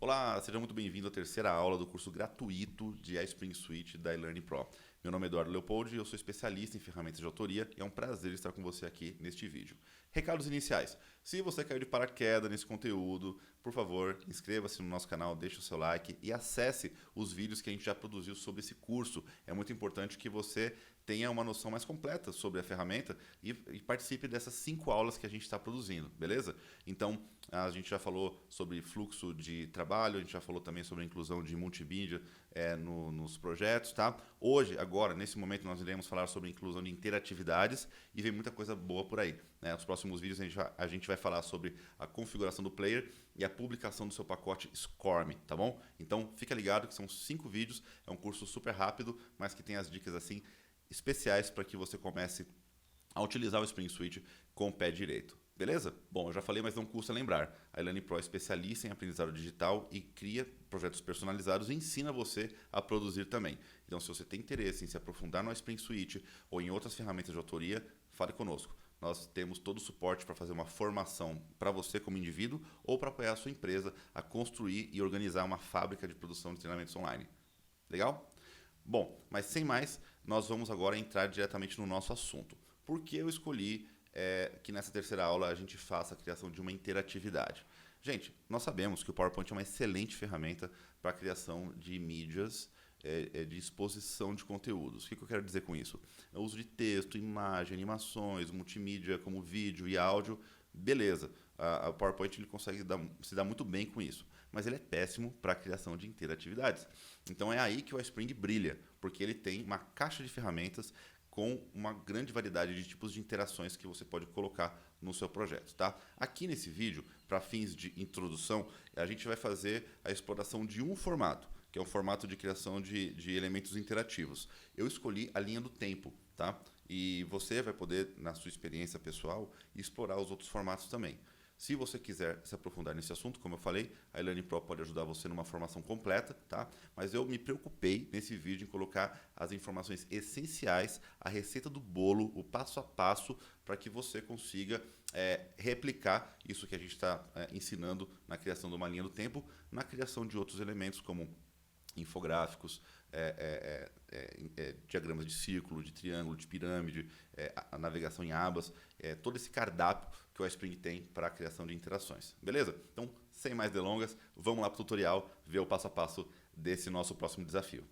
Olá, seja muito bem-vindo à terceira aula do curso gratuito de iSpring Suite da eLearning Pro. Meu nome é Eduardo Leopoldi, eu sou especialista em ferramentas de autoria e é um prazer estar com você aqui neste vídeo. Recados iniciais. Se você caiu de paraquedas nesse conteúdo, por favor, inscreva-se no nosso canal, deixe o seu like e acesse os vídeos que a gente já produziu sobre esse curso. É muito importante que você tenha uma noção mais completa sobre a ferramenta e participe dessas 5 aulas que a gente está produzindo, beleza? Então, a gente já falou sobre fluxo de trabalho, a gente já falou também sobre a inclusão de multimídia nos projetos, tá? Hoje, agora, nesse momento, nós iremos falar sobre a inclusão de interatividades e vem muita coisa boa por aí, né? Nos próximos vídeos a gente vai falar sobre a configuração do player e a publicação do seu pacote SCORM, tá bom? Então, fica ligado que são 5 vídeos, é um curso super rápido, mas que tem as dicas assim especiais para que você comece a utilizar o Spring Suite com o pé direito. Beleza? Bom, eu já falei, mas não custa lembrar. A eLearning Pro é especialista em aprendizado digital e cria projetos personalizados e ensina você a produzir também. Então, se você tem interesse em se aprofundar no Spring Suite ou em outras ferramentas de autoria, fale conosco. Nós temos todo o suporte para fazer uma formação para você como indivíduo ou para apoiar a sua empresa a construir e organizar uma fábrica de produção de treinamentos online. Legal? Bom, mas sem mais, nós vamos agora entrar diretamente no nosso assunto. Por que eu escolhi que nessa terceira aula a gente faça a criação de uma interatividade? Gente, nós sabemos que o PowerPoint é uma excelente ferramenta para a criação de mídias, de exposição de conteúdos. O que eu quero dizer com isso? O uso de texto, imagem, animações, multimídia como vídeo e áudio, beleza. O PowerPoint ele consegue se dar muito bem com isso, mas ele é péssimo para a criação de interatividades. Então é aí que o iSpring brilha, porque ele tem uma caixa de ferramentas com uma grande variedade de tipos de interações que você pode colocar no seu projeto, tá? Aqui nesse vídeo, para fins de introdução, a gente vai fazer a exploração de um formato, que é um formato de criação de elementos interativos. Eu escolhi a linha do tempo, tá? E você vai poder, na sua experiência pessoal, explorar os outros formatos também. Se você quiser se aprofundar nesse assunto, como eu falei, a eLearning Pro pode ajudar você numa formação completa, tá? Mas eu me preocupei nesse vídeo em colocar as informações essenciais, a receita do bolo, o passo a passo, para que você consiga replicar isso que a gente está ensinando na criação de uma linha do tempo, na criação de outros elementos como infográficos, diagramas de círculo, de triângulo, de pirâmide, a navegação em abas, todo esse cardápio que o iSpring tem para a criação de interações. Beleza? Então, sem mais delongas, vamos lá para o tutorial, ver o passo a passo desse nosso próximo desafio.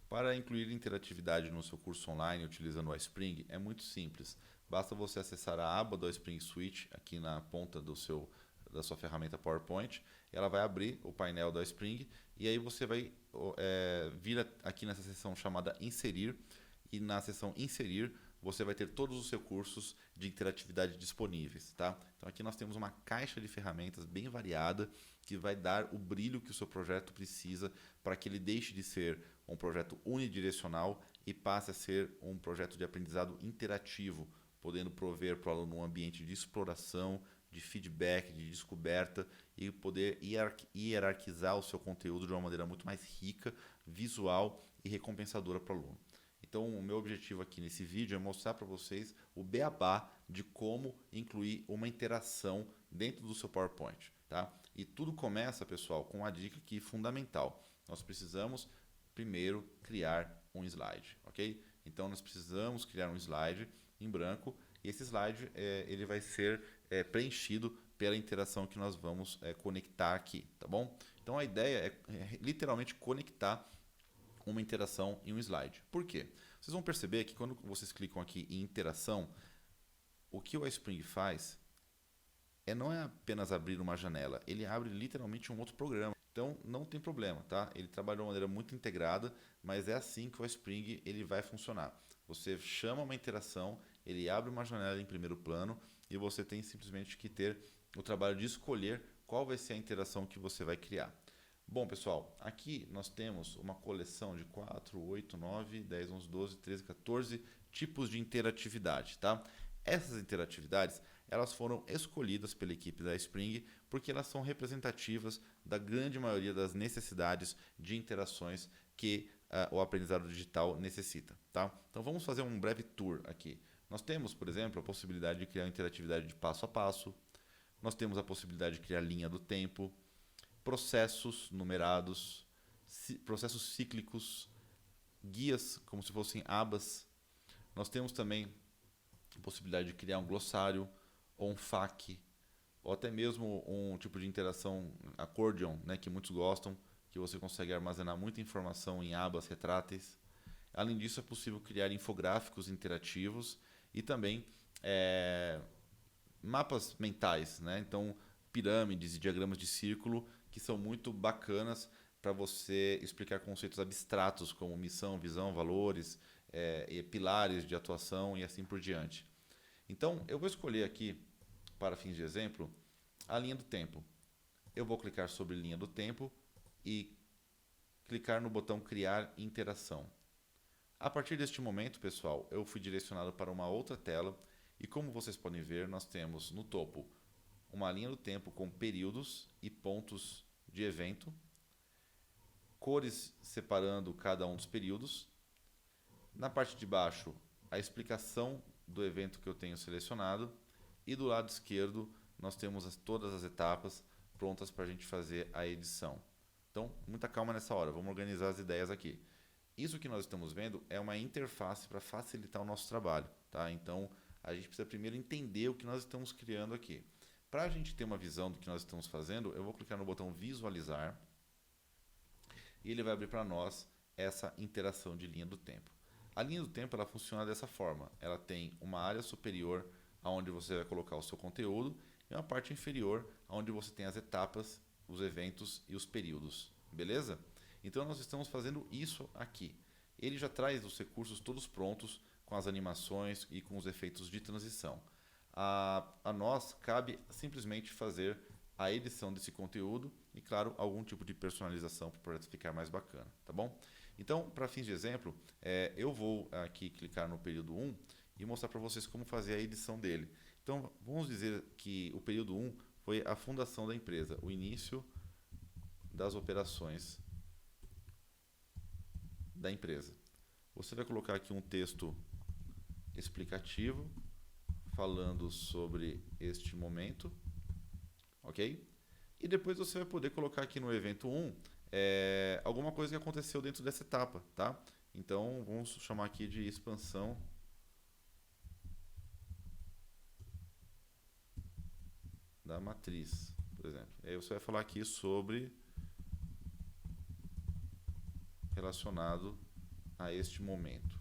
Para incluir interatividade no seu curso online utilizando o iSpring é muito simples. Basta você acessar a aba do iSpring Suite aqui na ponta da sua ferramenta PowerPoint. Ela vai abrir o painel do iSpring e aí você vai vir aqui nessa seção chamada Inserir e na seção Inserir você vai ter todos os seus cursos de interatividade disponíveis, tá? Então aqui nós temos uma caixa de ferramentas bem variada que vai dar o brilho que o seu projeto precisa para que ele deixe de ser um projeto unidirecional e passe a ser um projeto de aprendizado interativo, podendo prover para o aluno um ambiente de exploração, de feedback, de descoberta e poder hierarquizar o seu conteúdo de uma maneira muito mais rica, visual e recompensadora para o aluno. Então, o meu objetivo aqui nesse vídeo é mostrar para vocês o beabá de como incluir uma interação dentro do seu PowerPoint, tá? E tudo começa, pessoal, com uma dica aqui fundamental. Nós precisamos primeiro criar um slide, ok? Então, nós precisamos criar um slide em branco e esse slide ele vai ser preenchido pela interação que nós vamos conectar aqui, tá bom? Então, a ideia é literalmente conectar uma interação em um slide. Por quê? Vocês vão perceber que quando vocês clicam aqui em interação, o que o iSpring faz não é apenas abrir uma janela, ele abre literalmente um outro programa. Então não tem problema, tá? Ele trabalha de uma maneira muito integrada, mas é assim que o iSpring ele vai funcionar. Você chama uma interação, ele abre uma janela em primeiro plano e você tem simplesmente que ter o trabalho de escolher qual vai ser a interação que você vai criar. Bom, pessoal, aqui nós temos uma coleção de 4, 8, 9, 10, 11, 12, 13, 14 tipos de interatividade, tá? Essas interatividades, elas foram escolhidas pela equipe da iSpring porque elas são representativas da grande maioria das necessidades de interações que o aprendizado digital necessita, tá? Então vamos fazer um breve tour aqui. Nós temos, por exemplo, a possibilidade de criar interatividade de passo a passo. Nós temos a possibilidade de criar linha do tempo, processos numerados, processos cíclicos, guias como se fossem abas. Nós temos também a possibilidade de criar um glossário ou um FAQ, ou até mesmo um tipo de interação accordion, né, que muitos gostam, que você consegue armazenar muita informação em abas retráteis. Além disso, é possível criar infográficos interativos e também mapas mentais, né? Então, pirâmides e diagramas de círculo que são muito bacanas para você explicar conceitos abstratos como missão, visão, valores, e pilares de atuação e assim por diante. Então, eu vou escolher aqui, para fins de exemplo, a linha do tempo. Eu vou clicar sobre linha do tempo e clicar no botão criar interação. A partir deste momento, pessoal, eu fui direcionado para uma outra tela e como vocês podem ver, nós temos no topo uma linha do tempo com períodos e pontos de evento, cores separando cada um dos períodos. Na parte de baixo, a explicação do evento que eu tenho selecionado e do lado esquerdo nós temos todas as etapas prontas para a gente fazer a edição. Então, muita calma nessa hora, vamos organizar as ideias aqui. Isso que nós estamos vendo é uma interface para facilitar o nosso trabalho, tá? Então, a gente precisa primeiro entender o que nós estamos criando aqui. Para a gente ter uma visão do que nós estamos fazendo, eu vou clicar no botão visualizar e ele vai abrir para nós essa interação de linha do tempo. A linha do tempo ela funciona dessa forma, ela tem uma área superior onde você vai colocar o seu conteúdo e uma parte inferior onde você tem as etapas, os eventos e os períodos, beleza? Então nós estamos fazendo isso aqui. Ele já traz os recursos todos prontos com as animações e com os efeitos de transição. A nós cabe simplesmente fazer a edição desse conteúdo e, claro, algum tipo de personalização para o projeto ficar mais bacana, tá bom? Então, para fins de exemplo, eu vou aqui clicar no período 1 e mostrar para vocês como fazer a edição dele. Então, vamos dizer que o período 1 foi a fundação da empresa, o início das operações da empresa. Você vai colocar aqui um texto explicativo falando sobre este momento, ok? E depois você vai poder colocar aqui no evento 1 alguma coisa que aconteceu dentro dessa etapa, tá? Então vamos chamar aqui de expansão da matriz, por exemplo. E aí você vai falar aqui sobre relacionado a este momento.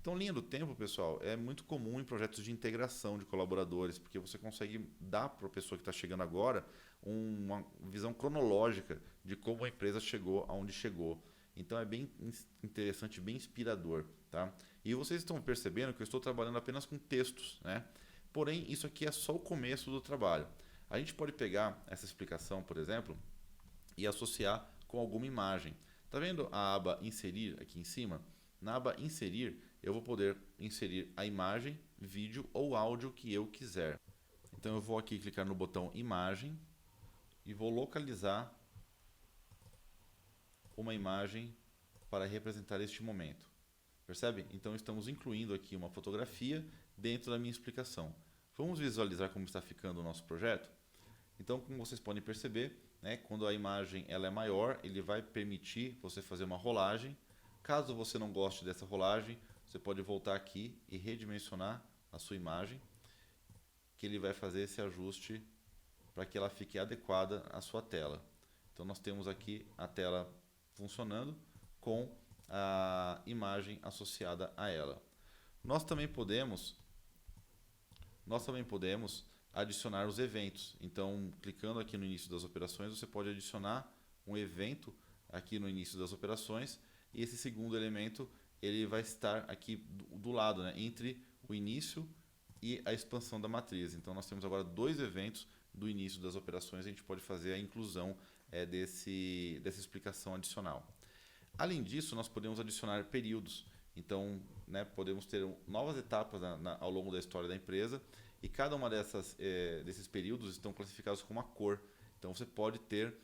Então, linha do tempo, pessoal, é muito comum em projetos de integração de colaboradores, porque você consegue dar para a pessoa que está chegando agora uma visão cronológica de como a empresa chegou aonde chegou. Então, é bem interessante, bem inspirador, tá? E vocês estão percebendo que eu estou trabalhando apenas com textos, né? Porém, isso aqui é só o começo do trabalho. A gente pode pegar essa explicação, por exemplo, e associar com alguma imagem. Tá vendo a aba inserir aqui em cima? Na aba inserir, eu vou poder inserir a imagem, vídeo ou áudio que eu quiser. Então eu vou aqui clicar no botão imagem e vou localizar uma imagem para representar este momento. Percebe? Então estamos incluindo aqui uma fotografia dentro da minha explicação. Vamos visualizar como está ficando o nosso projeto? Então, como vocês podem perceber, né, quando a imagem ela é maior, ele vai permitir você fazer uma rolagem. Caso você não goste dessa rolagem, você pode voltar aqui e redimensionar a sua imagem, que ele vai fazer esse ajuste para que ela fique adequada à sua tela. Então nós temos aqui a tela funcionando com a imagem associada a ela. Nós também podemos adicionar os eventos. Então, clicando aqui no início das operações, você pode adicionar um evento aqui no início das operações e esse segundo elemento ele vai estar aqui do lado, né, entre o início e a expansão da matriz. Então, nós temos agora dois eventos do início das operações, a gente pode fazer a inclusão dessa explicação adicional. Além disso, nós podemos adicionar períodos. Então, né, podemos ter novas etapas ao longo da história da empresa e cada uma desses períodos estão classificados com uma cor. Então, você pode ter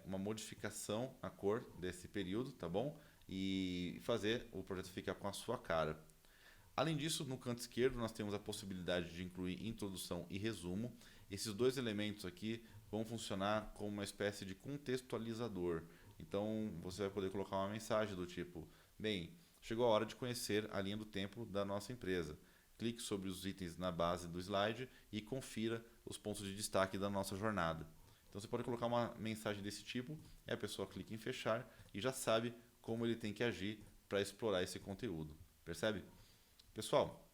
uma modificação na cor desse período, tá bom? e fazer o projeto ficar com a sua cara. Além disso, no canto esquerdo nós temos a possibilidade de incluir introdução e resumo. Esses dois elementos aqui vão funcionar como uma espécie de contextualizador. Então você vai poder colocar uma mensagem do tipo: bem, chegou a hora de conhecer a linha do tempo da nossa empresa. Clique sobre os itens na base do slide e confira os pontos de destaque da nossa jornada. Então você pode colocar uma mensagem desse tipo, e a pessoa clica em fechar e já sabe como ele tem que agir para explorar esse conteúdo. Percebe? Pessoal,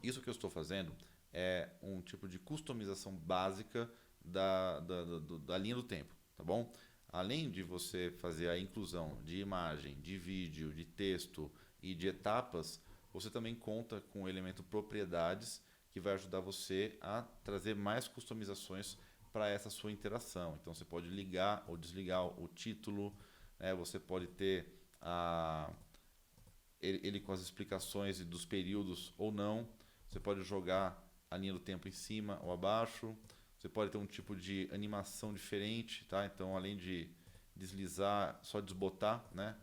isso que eu estou fazendo é um tipo de customização básica da linha do tempo, tá bom? Além de você fazer a inclusão de imagem, de vídeo, de texto e de etapas, você também conta com o elemento propriedades, que vai ajudar você a trazer mais customizações para essa sua interação. Então você pode ligar ou desligar o título, né? Você pode ter ele com as explicações dos períodos ou não. Você pode jogar a linha do tempo em cima ou abaixo. Você pode ter um tipo de animação diferente, tá? Então, além de deslizar, só desbotar, né?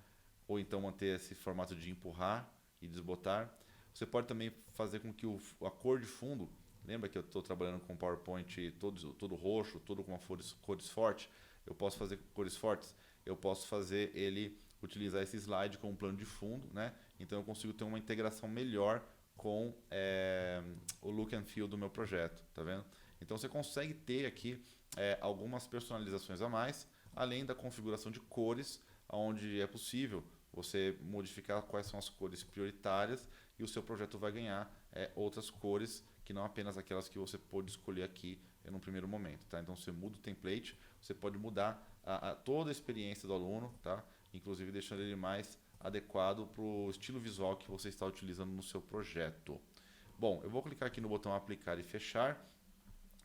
Ou então manter esse formato de empurrar e desbotar. Você pode também fazer com que a cor de fundo, lembra que eu estou trabalhando com PowerPoint todo roxo, todo com cores fortes? Eu posso fazer cores fortes. Eu posso fazer ele utilizar esse slide como plano de fundo, né? Então eu consigo ter uma integração melhor com o look and feel do meu projeto, tá vendo? Então você consegue ter aqui algumas personalizações a mais, além da configuração de cores, onde é possível você modificar quais são as cores prioritárias e o seu projeto vai ganhar outras cores que não apenas aquelas que você pôde escolher aqui no primeiro momento, tá? Então você muda o template, você pode mudar toda a experiência do aluno, tá? Inclusive deixando ele mais adequado para o estilo visual que você está utilizando no seu projeto. Bom, eu vou clicar aqui no botão aplicar e fechar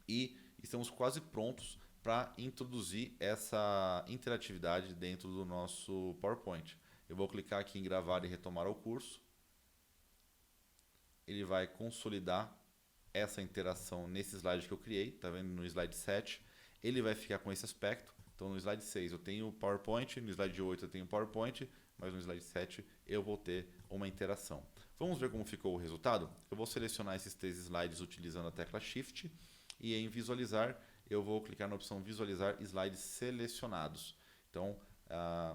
e estamos quase prontos para introduzir essa interatividade dentro do nosso PowerPoint. Eu vou clicar aqui em gravar e retomar o curso. Ele vai consolidar essa interação nesse slide que eu criei, tá vendo? No slide 7, ele vai ficar com esse aspecto. Então no slide 6 eu tenho o PowerPoint, no slide 8 eu tenho o PowerPoint, mas no slide 7 eu vou ter uma interação. Vamos ver como ficou o resultado? Eu vou selecionar esses 3 slides utilizando a tecla Shift e em visualizar eu vou clicar na opção visualizar slides selecionados. Então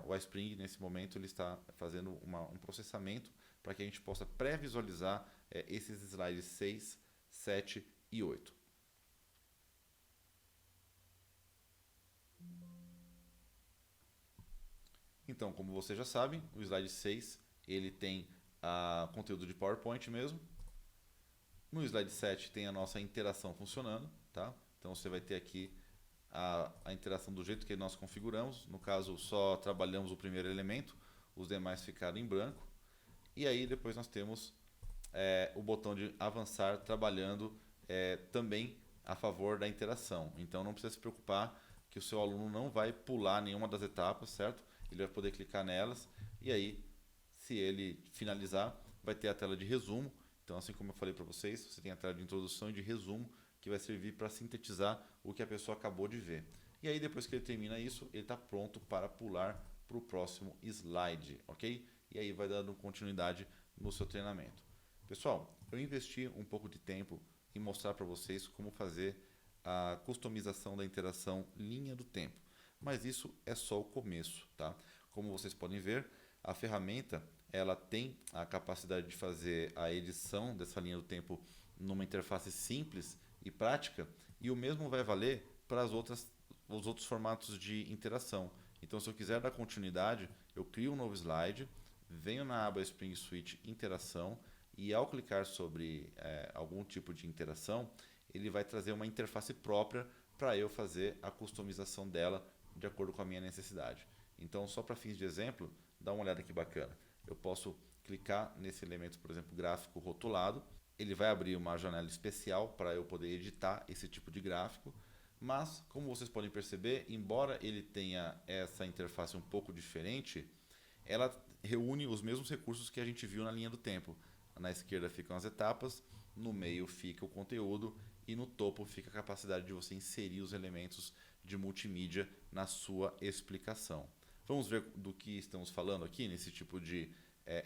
o iSpring nesse momento ele está fazendo um processamento para que a gente possa pré-visualizar esses slides 6, 7 e 8. Então, como vocês já sabem, o slide 6 ele tem conteúdo de PowerPoint mesmo. No slide 7 tem a nossa interação funcionando, tá? Então você vai ter aqui a interação do jeito que nós configuramos. No caso, só trabalhamos o primeiro elemento, os demais ficaram em branco. E aí depois nós temos o botão de avançar trabalhando também a favor da interação. Então não precisa se preocupar que o seu aluno não vai pular nenhuma das etapas, certo? Ele vai poder clicar nelas e aí, se ele finalizar, vai ter a tela de resumo. Então, assim como eu falei para vocês, você tem a tela de introdução e de resumo que vai servir para sintetizar o que a pessoa acabou de ver. E aí, depois que ele termina isso, ele está pronto para pular para o próximo slide, ok? E aí vai dando continuidade no seu treinamento. Pessoal, eu investi um pouco de tempo em mostrar para vocês como fazer a customização da interação linha do tempo. Mas isso é só o começo, tá? Como vocês podem ver, a ferramenta ela tem a capacidade de fazer a edição dessa linha do tempo numa interface simples e prática, e o mesmo vai valer para os outros formatos de interação. Então, se eu quiser dar continuidade, eu crio um novo slide, venho na aba Spring Suite Interação e ao clicar sobre algum tipo de interação, ele vai trazer uma interface própria para eu fazer a customização dela de acordo com a minha necessidade. Então, só para fins de exemplo, dá uma olhada que bacana. Eu posso clicar nesse elemento, por exemplo, gráfico rotulado. Ele vai abrir uma janela especial para eu poder editar esse tipo de gráfico. Mas, como vocês podem perceber, embora ele tenha essa interface um pouco diferente, ela reúne os mesmos recursos que a gente viu na linha do tempo. Na esquerda ficam as etapas, no meio fica o conteúdo e no topo fica a capacidade de você inserir os elementos de multimídia na sua explicação. Vamos ver do que estamos falando aqui nesse tipo de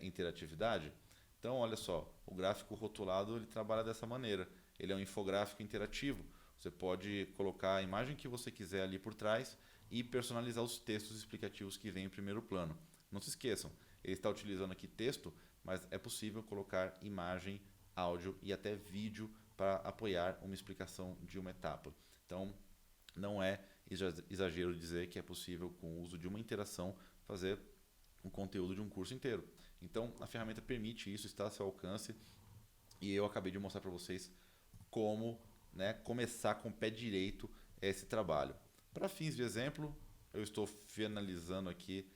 interatividade? Então, olha só, o gráfico rotulado ele trabalha dessa maneira. Ele é um infográfico interativo. Você pode colocar a imagem que você quiser ali por trás e personalizar os textos explicativos que vêm em primeiro plano. Não se esqueçam, ele está utilizando aqui texto, mas é possível colocar imagem, áudio e até vídeo para apoiar uma explicação de uma etapa. Então, não é exagero dizer que é possível, com o uso de uma interação, fazer o conteúdo de um curso inteiro. Então, a ferramenta permite isso, está a seu alcance, e eu acabei de mostrar para vocês como, né, começar com o pé direito esse trabalho. Para fins de exemplo, eu estou finalizando aqui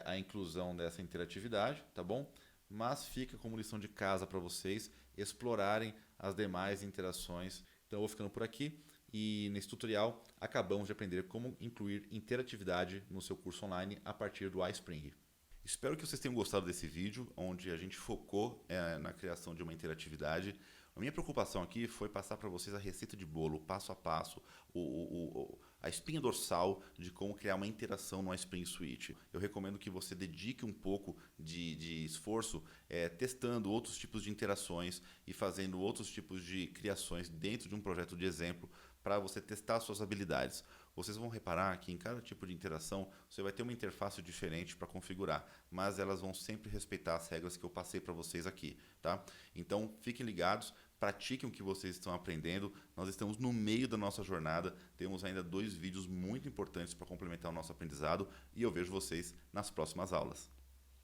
a inclusão dessa interatividade, tá bom? Mas fica como lição de casa para vocês explorarem as demais interações. Então eu vou ficando por aqui e nesse tutorial acabamos de aprender como incluir interatividade no seu curso online a partir do iSpring. Espero que vocês tenham gostado desse vídeo, onde a gente focou na criação de uma interatividade. A minha preocupação aqui foi passar para vocês a receita de bolo, passo a passo, a espinha dorsal de como criar uma interação no iSpring Suite. Eu recomendo que você dedique um pouco de esforço testando outros tipos de interações e fazendo outros tipos de criações dentro de um projeto de exemplo para você testar suas habilidades. Vocês vão reparar que em cada tipo de interação você vai ter uma interface diferente para configurar, mas elas vão sempre respeitar as regras que eu passei para vocês aqui, tá? Então fiquem ligados, pratiquem o que vocês estão aprendendo. Nós estamos no meio da nossa jornada, temos ainda 2 vídeos muito importantes para complementar o nosso aprendizado e eu vejo vocês nas próximas aulas.